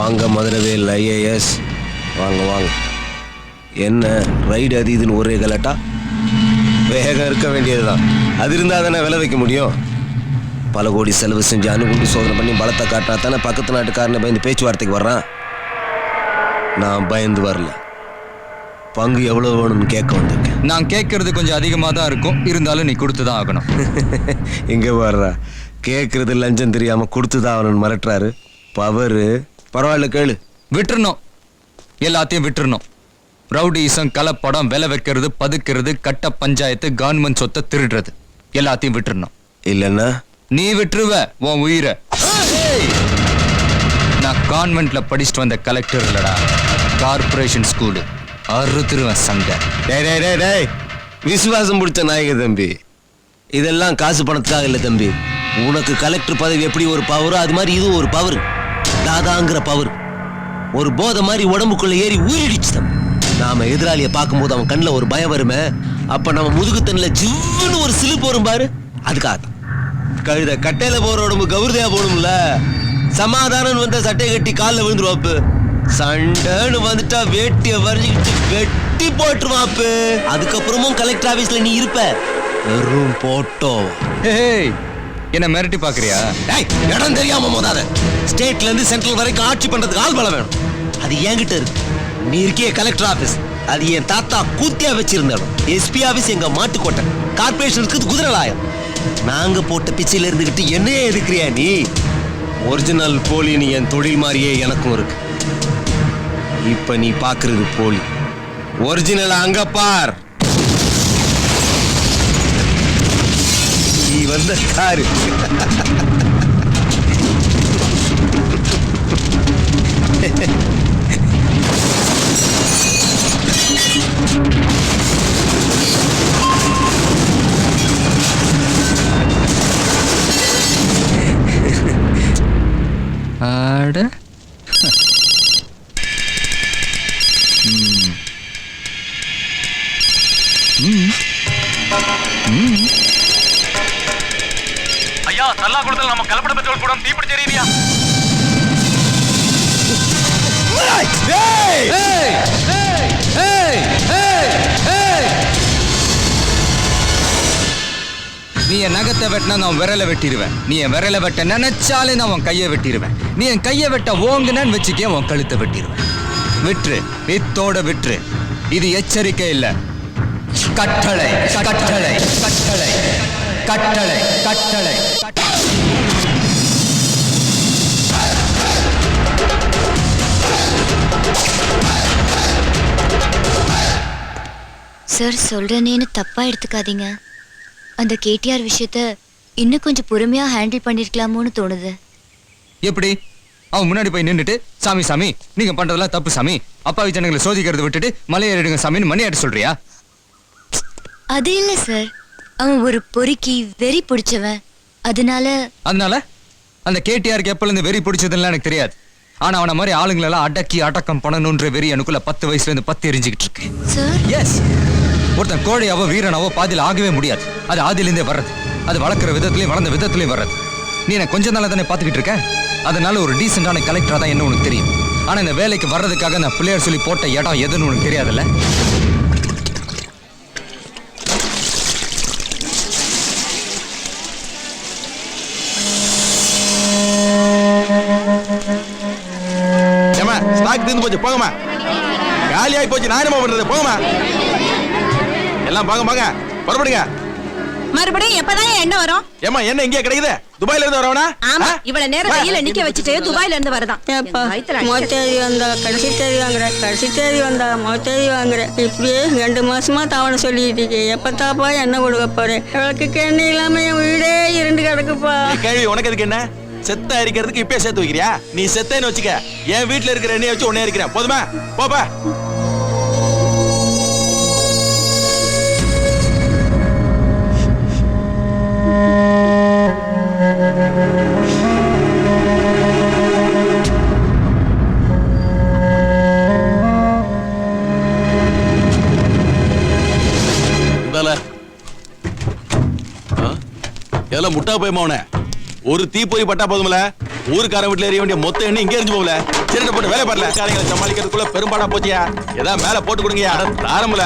வாங்க மதுரவேல் ஐஏஎஸ், வாங்க வாங்க. என்ன ரைடு அது இதுன்னு ஒரே கலட்டா? வேகம் இருக்க வேண்டியதுதான். அது இருந்தால் தானே விலை வைக்க முடியும். பல கோடி செலவு செஞ்சு அணுகுண்டு சோதனை பண்ணி பலத்தை காட்டினா தானே பக்கத்து நாட்டுக்காரனை பயந்து பேச்சுவார்த்தைக்கு வர்றான். நான் பயந்து வரல. பங்கு எவ்வளவு வேணும்னு கேட்க வந்திருக்கேன். நான் கேட்கறது கொஞ்சம் அதிகமாக தான் இருக்கும், இருந்தாலும் நீ கொடுத்து தான் ஆகணும். இங்கே வர்றா, கேட்கறது லஞ்சம் தெரியாமல் கொடுத்து தான் ஆகணும்னு மிரட்டுறாரு. பவரு பரவாயில்ல, கேளு. விட்டுறணும், எல்லாத்தையும் விட்டுறணும். ரவுடிசம், கலப்படம், விலை வைக்கிறது, பதுக்கிறது, கட்ட பஞ்சாயத்து, கவர்மெண்ட் சொத்தை திருடுறது எல்லாத்தையும் விட்டுறணும். இல்லைன்னா நீ விட்டுருவ உன் உயிரை. நான் கான்வென்ட்ல படிச்சுட்டு வந்த கலெக்டர் இல்லடா, கார்பரேஷன் ஸ்கூலு. அறுத்துருவன் சங்க. விசுவாசம் பிடிச்ச நாயக தம்பி, இதெல்லாம் காசு பணத்துக்காக இல்லை தம்பி. உனக்கு கலெக்டர் பதவி எப்படி ஒரு பவரோ அது மாதிரி இதுவும் ஒரு பவர். தாதாங்கிற பவர் ஒரு போதை மாதிரி உடம்புக்குள்ள ஏறி ஊறிடுச்சு தம்பி. நாம எதிராளியை பார்க்கும்போது அவன் கண்ணில் ஒரு பயம் வருமே, அப்ப நம்ம முதுகுத்தன்ல ஜிவ்னு ஒரு சிலிப்பு வரும் பாரு. அதுக்காக கழுத கட்டையில போற உடம்பு கௌரதையா போடும்ல. சமாதானம் வந்த சட்டையை கட்டி காலில் விழுந்துருவாப்பு. சண்டைன்னு வந்துட்டா வேட்டிய வரைஞ்சிக்கிட்டு வெட்டி போட்டுருவாப்பு. அதுக்கப்புறமும் கலெக்டர் ஆபீஸ்ல நீ இருப்ப வெறும் போட்டோ. என்ன மிரட்டி பாக்குறியா? இடம் தெரியாம மோதாத. ஸ்டேட்ல இருந்து சென்ட்ரல் வரைக்கும் ஆட்சி பண்றதுக்கு ஆள் பலம் வேணும். அது என்கிட்ட இருக்கு. நீ இருக்கே கலெக்டர் ஆபீஸ், அது என் தாத்தா கூத்தியா வச்சிருந்த இடம். எஸ்பி ஆபீஸ் எங்க மாட்டுக்கோட்டை. கார்பரேஷனுக்கு குதிரலாயம். நாங்க போட்ட பிச்சையில இருந்துகிட்டு என்னையே எதுக்குறியா நீ? ஒரிஜினல் போலின்னு என் தொழில் மாதிரியே எனக்கும் இருக்கு. இப்ப நீ பாக்குறது போலி, ஒரிஜினல் அங்க பார். நீ வந்த காரு ஆட ஐயா, தல்லா கொடுத்தல நம்ம கலப்பட பெட்ரோல் கூட தீப்பிடிச்ச ஏரியா. நீ என் நகத்தை வெட்டினா நான் விரலை வெட்டிடுவேன். நீ என் விரலை வெட்ட நினைச்சாலே நான் உன் கையை வெட்டிடுவேன். நீ என் கையை வெட்ட ஓங்குனன்னு வச்சுக்கே உன் கழுத்தை வெட்டிடுவேன். விட்டுரு, வித்தோட விட்டுரு. இது எச்சரிக்கை இல்ல, கட்டளை கட்டளை கட்டளை கட்டளை கட்டளை. சார், சொல்றேனேன்னு தப்பா எடுத்துக்காதீங்க. அந்த கேடிஆர் விஷயத்த இன்னும் கொஞ்சம் பொறுமையா ஹேண்டில் பண்ணிருக்கலாமோன்னு தோணுது. எப்படி? அவன் முன்னாடி போய் நின்றுட்டு சாமி சாமி நீங்க பண்றதெல்லாம் தப்பு சாமி, அப்பாவி ஜனங்களை சோதிக்கிறத விட்டுட்டு மலையேறிடுங்க சாமின்னு மணியாட்டு சொல்றியா? அது இல்ல சார், அவன் ஒரு பொறுக்கி வெறி பிடிச்சவன். அதனால அந்த கேடிஆருக்கு எப்பல இருந்து வெறி பிடிச்சதுன்னு எனக்கு தெரியாது. ஆனா அவன மாதிரி ஆளுங்களெல்லாம் அடக்கி அடக்கம் பண்ணணும்ன்ற வெறி எனக்குள்ள 10 வயசுல இருந்து 10 எரிஞ்சுக்கிட்டு இருக்கு. சார், எஸ், ஒருத்தன் கோழையாவோ வீரனாவோ பாதியில் ஆகவே முடியாது. அது ஆதிலிருந்தே வர்றது. அது வளர்க்குற விதத்துலையும் வளர்ந்த விதத்துலையும் வர்றது. நீ என்ன கொஞ்ச நாளா தானே பார்த்துக்கிட்டு இருக்க. அதனால ஒரு டீசெண்டான கலெக்டரா தான் என்ன உனக்கு தெரியும். ஆனா இந்த வேலைக்கு வர்றதுக்காக நான் பிள்ளையார் சொல்லி போட்ட இடம் எதுன்னு உனக்கு தெரியாதுல்ல. ஸ்டாக் தீர்ந்து போச்சு, போங்கம்மா. காலியாகி போச்சு, நான் என்னமா பண்றது? போங்கம்மா, எல்லாம் போங்க போங்க, புறப்படுங்க. மறுபடியும் எப்பதான் என்ன வரும்? ஏமா என்ன இங்கே கிடைக்குது? துபாயில இருந்து வரவனா? ஆமா, இவ்வளவு நேரம் வெயில நிக்க வச்சுட்டு துபாயில இருந்து வரதான். மொத்தேதி வந்தா கடைசி தேதி வாங்குற, கடைசி தேதி வந்தா மொத்தேதி வாங்குற. இப்படியே 2 மாசமா தவணை சொல்லிட்டு இருக்கே. எப்பத்தாப்பா என்ன கொடுக்க போறேன்? அவளுக்கு எண்ணெய் இல்லாம என் வீடே இருண்டு கிடக்குப்பா. கேள்வி உனக்கு எதுக்கு என்ன? செத்த அரிக்கிறதுக்கு இப்பயே சேர்த்து வைக்கிறியா? நீ செத்தேன்னு வச்சுக்க, என் வீட்டுல இருக்கிற எண்ணெயை வச்சு உன்னே இருக்கிறேன். போதுமா? போப்பா. எல்லாம் முட்டா போயமா உன ஒரு தீ போய் பட்டா போதும்ல. ஊருக்கார வீட்டுல எறிய வேண்டிய மொத்த எண்ணெய் இங்க எரிஞ்சு போகல. சிரட்டை போட்டு வேலை பாடல. காரங்களை சமாளிக்கிறதுக்குள்ள பெரும்பாடா போச்சியா. ஏதாவது மேல போட்டு கொடுங்க. தாரமுல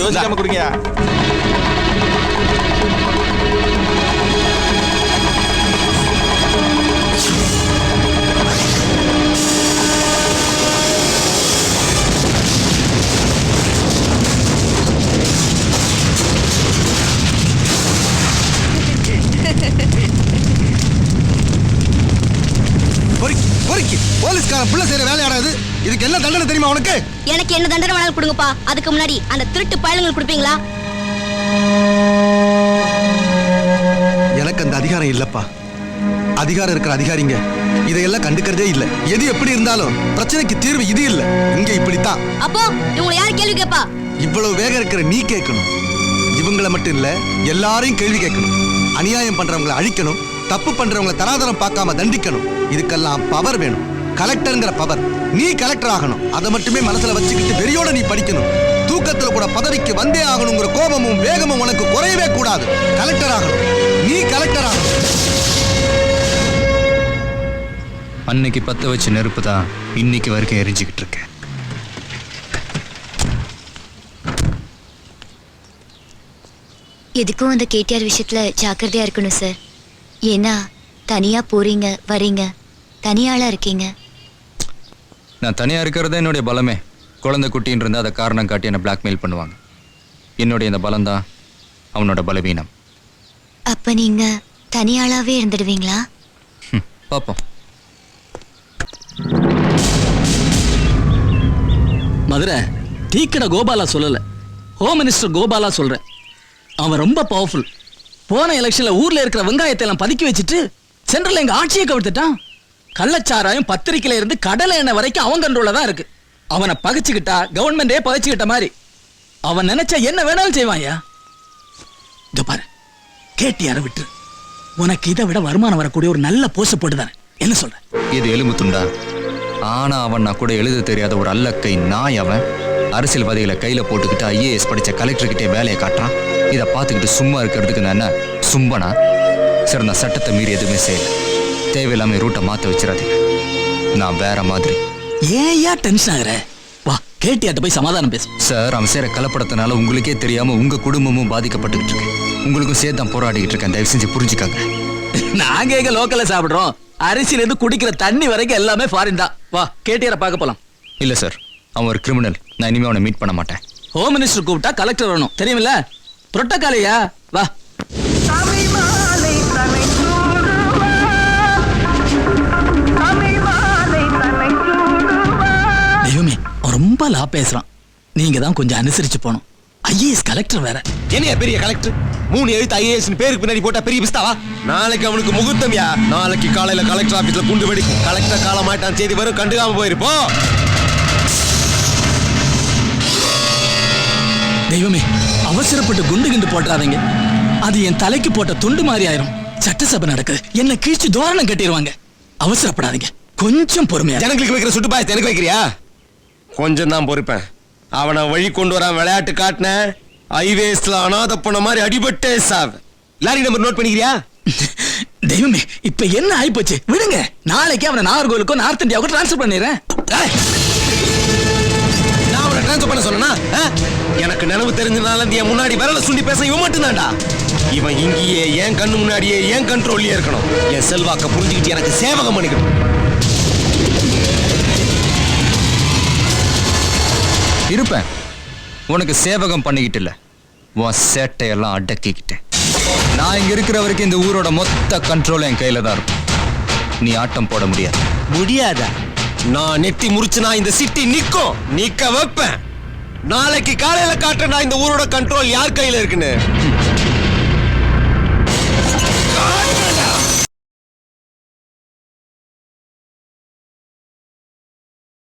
யோசிக்காம கொடுங்க. போலீஸ்காரன் புள்ள செய்யற வேலையாடாது. இதுக்கு என்ன தண்டனை தெரியுமா உனக்கு? எனக்கு என்ன தண்டனை வேணாலும் கொடுங்கப்பா. அதுக்கு முன்னாடி அந்த திருட்டு பயலுங்களுக்கு கொடுப்பீங்களா? எனக்கு அந்த அதிகாரம் இல்லப்பா. அதிகாரம் இருக்கிற அதிகாரிங்க இதையெல்லாம் கண்டுக்கிறதே இல்ல. எது எப்படி இருந்தாலும் பிரச்சனைக்கு தீர்வு இது இல்ல. இங்க இப்படித்தான். அப்போ இவங்களை யார் கேள்வி கேட்பா? இவ்வளவு வேகம் இருக்கிற நீ கேட்கணும். இவங்களை மட்டும் இல்ல, எல்லாரையும் கேள்வி கேட்கணும். அநியாயம் பண்றவங்களை அழிக்கணும், தப்பு பண்றவங்களை தராதரம் பார்க்காம தண்டிக்கணும். இதுக்கெல்லாம் பவர் வேணும். கலெக்டர்ங்கிற பவர். நீ கலெக்டர் ஆகணும். அதை மட்டுமே மனசுல வச்சுக்கிட்டு வெறியோட நீ படிக்கணும். தூக்கத்துல கூட பதவிக்கு வந்தே ஆகணுங்கிற கோபமும் வேகமும் உனக்கு குறையவே கூடாது. கலெக்டர் ஆகணும். நீ கலெக்டர் ஆகணும். அன்னைக்கு பத்த வச்ச நெருப்பு தான் இன்னைக்கு வரைக்கும் எரிஞ்சுக்கிட்டு இருக்கேன். எதுக்கும் அந்த கேடிஆர் விஷயத்துல ஜாக்கிரதையா இருக்கணும் சார். ஏன்னா தனியா போறீங்க வரீங்க, தனியாளா இருக்கீங்க. நான் தனியா இருக்கிறதே என்னுடைய பலமே. குழந்தை குட்டின்னு இருந்தா அதை காரணம் காட்டி என்னை பிளாக்மெயில் பண்ணுவாங்க. என்னுடைய இந்த பலம் தான் அவனோட பலவீனம். அப்ப நீங்க தனியாளாவே இருந்துடுவீங்களா? பாப்போம். மதுரை டீக்கடை கோபாலா சொல்லல, ஹோம் மினிஸ்டர் கோபாலா சொல்றேன். அவன் ரொம்ப பவர்ஃபுல். போன எலெக்ஷன்ல ஊர்ல இருக்கிற வெங்காயத்தை எல்லாம் பதுக்கி வச்சுட்டு சென்ட்ரல்ல எங்க ஆட்சியை கவிழ்த்துட்டான். கள்ளச்சாராயம் பத்திரிக்கையில இருந்து கடலை எண்ணெய் வரைக்கும் அவன் கண்ட்ரோல்ல தான் இருக்கு. அவனை பகைச்சுக்கிட்டா கவர்மெண்டே பகைச்சுக்கிட்ட மாதிரி. அவன் நினைச்சா என்ன வேணாலும் செய்வான்யா. இதோ பாரு, கேட்டியார விட்டு உனக்கு இதை விட வருமானம் வரக்கூடிய ஒரு நல்ல போஸ்ட் போட்டுதானே. என்ன சொல்ற? இது எலும்பு துண்டா? ஆனா அவன் நான் கூட எழுத தெரியாத ஒரு அல்லக்கை நாய். அவன் அரசியல்வாதிகளை கையில போட்டுக்கிட்டு ஐஏஎஸ் படிச்ச கலெக்டர் கிட்டே வேலையை காட்டுறான். இதை பார்த்துக்கிட்டு சும்மா இருக்கிறதுக்கு நான் என்ன சும்பனா? சரி, நான் சட்டத்தை மீறி எதுவுமே செய்யல. தேவையில்லாம ரூட்டை மாத்த வச்சிடாதீங்க. நான் வேற மாதிரி. ஏயா டென்ஷன் ஆகுற? வா, கேட்டியாட்ட போய் சமாதானம் பேசு. சார், அவன் சேர கலப்படத்தினால உங்களுக்கே தெரியாம உங்க குடும்பமும் பாதிக்கப்பட்டுக்கிட்டு இருக்கு. உங்களுக்கும் சேர்த்து தான் போராடிக்கிட்டு இருக்கேன். தயவு செஞ்சு புரிஞ்சுக்காங்க. நாங்க எங்க லோக்கல்ல சாப்பிடுறோம். அரிசியில இருந்து குடிக்கிற தண்ணி வரைக்கும் எல்லாமே ஃபாரின் தான். வா, கேட்டியார பார்க்க போலாம். இல்ல சார், அவன் ஒரு கிரிமினல். நான் இனிமே அவனை மீட் பண்ண மாட்டேன். ஹோம் மினிஸ்டர் கூப்பிட்டா கலெக்டர் வரணும், தெரியுமில்ல? புரோட்டோகாலையா? வா. தெய்வமே, அவன் ரொம்ப லா பேசுறான். நீங்க தான் கொஞ்சம் அனுசரிச்சு போகணும். ஐஏஎஸ் கலெக்டர் வேற. என்னையா பெரிய கலெக்டர்? 3 எழுத்து ஐஏஎஸ் பேருக்கு பின்னாடி போட்டா பெரிய பிஸ்தாவா? நாளைக்கு அவனுக்கு முகூர்த்தம்யா. நாளைக்கு காலையில கலெக்டர் ஆபீஸ்ல குண்டு வெடிக்கும். கலெக்டர் காலமாட்டான் செய்தி வரும், கண்டுக்காம போயிருப்போம். தெய்வமே, அவசரப்பட்டு குண்டு கிண்டு போட்டுறாதீங்க. அது என் தலைக்கு போட்ட துண்டு மாதிரி ஆயிரும். சட்டசபை நடக்குது, என்ன கீழ்ச்சி தோரணம் கட்டிடுவாங்க. அவசரப்படாதீங்க, கொஞ்சம் பொறுமையா. ஜனங்களுக்கு வைக்கிற சுட்டு பாயத்தை எனக்கு வைக்கிறியா? கொஞ்சம் தான் பொறுப்பேன். அவனை வழி கொண்டு வரான் விளையாட்டு காட்டின ஐவேஸ்ல அனாத போன மாதிரி அடிபட்டே சாவ். லாரி நம்பர் நோட் பண்ணிக்கிறியா? தெய்வமே, இப்ப என்ன ஆயிப்போச்சு, விடுங்க. நாளைக்கு அவனை நாகர்கோவிலுக்கோ நார்த் இந்தியாவுக்கோ டிரான்ஸ்ஃபர் பண்ணிடுறேன். நான் அவனை டிரான்ஸ்ஃபர் பண்ண சொன்னா? எனக்கு நினைவு தெரிஞ்சனால என் முன்னாடி விரல சுண்டி பேச இவன் மட்டும்தான்டா. இவன் இங்கேயே என் கண்ணு முன்னாடியே என் கண்ட்ரோல்லயே இருக்கணும். என் செல்வாக்க புரிஞ்சுக்கிட்டு எனக்கு சேவகம் பண்ணிக்கணும். இருப்பேன். உனக்கு சேவகம் பண்ணிக்கிட்டு இல்ல, உன் சேட்டையெல்லாம் அடக்கிக்கிட்டு. நான் இங்க இருக்கிற வரைக்கும் இந்த ஊரோட மொத்த கண்ட்ரோல் என் கையில தான் இருக்கும். நீ ஆட்டம் போட முடியாது. முடியாதா? நான் நெட்டி முறிச்சுனா இந்த சிட்டி நிக்கும், நிக்க வைப்பேன். நாளைக்கு காலையில காட்டுறேன் நான் இந்த ஊரோட கண்ட்ரோல் யார் கையில இருக்குன்னு.